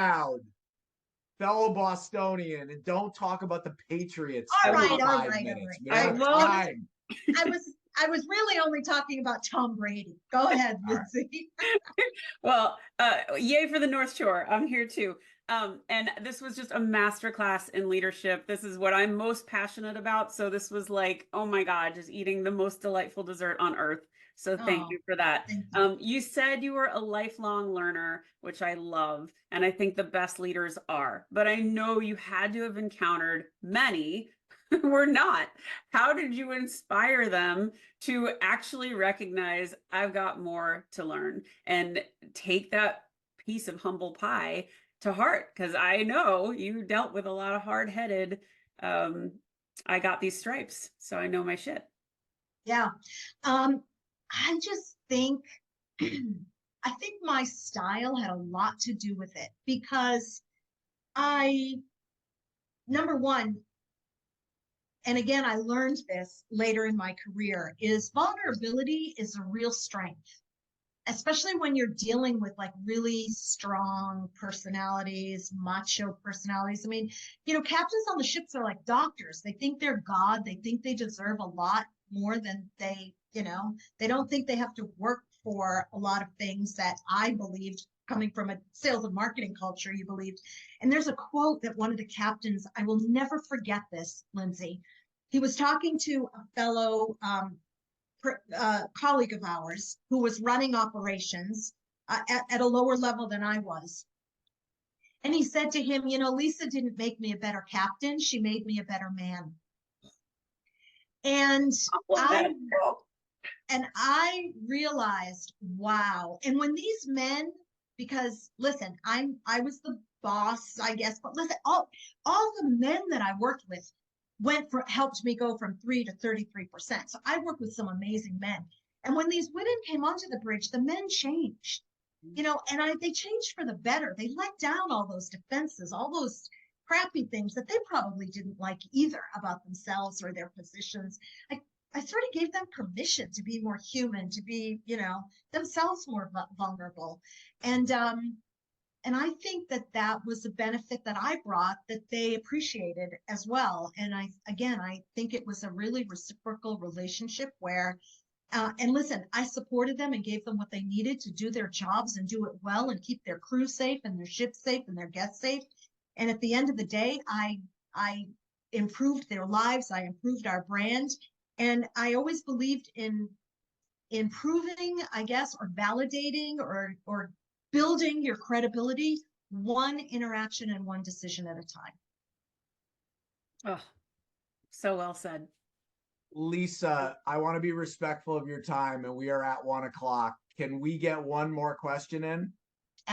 Dowd, fellow Bostonian, and don't talk about the Patriots All every right, 5 minutes. We I don't have won't. time. I was really only talking about Tom Brady. Go ahead, Lyndsay. Well, yay for the North Shore. I'm here too. And this was just a masterclass in leadership. This is what I'm most passionate about. So this was like, oh my God, just eating the most delightful dessert on earth. So thank you for that. Thank you. You said you were a lifelong learner, which I love, and I think the best leaders are. But I know you had to have encountered many who were not. How did you inspire them to actually recognize I've got more to learn and take that piece of humble pie to heart? Because I know you dealt with a lot of hard-headed, I got these stripes, so I know my shit. Yeah. I just think I think my style had a lot to do with it because number one, and again, I learned this later in my career, is vulnerability is a real strength, especially when you're dealing with like really strong personalities, macho personalities. I mean, captains on the ships are like doctors. They think they're God. They think they deserve a lot more than they don't think they have to work for a lot of things that I believed, coming from a sales and marketing culture, you believed. And there's a quote that one of the captains, I will never forget this, Lyndsay. He was talking to a fellow colleague of ours who was running operations at a lower level than I was. And he said to him, Lisa didn't make me a better captain. She made me a better man. And I realized, wow. And when these men, because listen, I was the boss, I guess, but listen, all the men that I worked with helped me go from 3 to 33%. So I worked with some amazing men. And when these women came onto the bridge, the men changed, and they changed for the better. They let down all those defenses, all those crappy things that they probably didn't like either about themselves or their positions. I sort of gave them permission to be more human, to be, themselves more vulnerable. And I think that was a benefit that I brought that they appreciated as well. And I think it was a really reciprocal relationship where, and listen, I supported them and gave them what they needed to do their jobs and do it well and keep their crew safe and their ship safe and their guests safe. And at the end of the day, I improved their lives. I improved our brand. And I always believed in improving, I guess, or validating or building your credibility one interaction and one decision at a time. Oh, so well said. Lisa, I want to be respectful of your time, and we are at 1 o'clock. Can we get one more question in?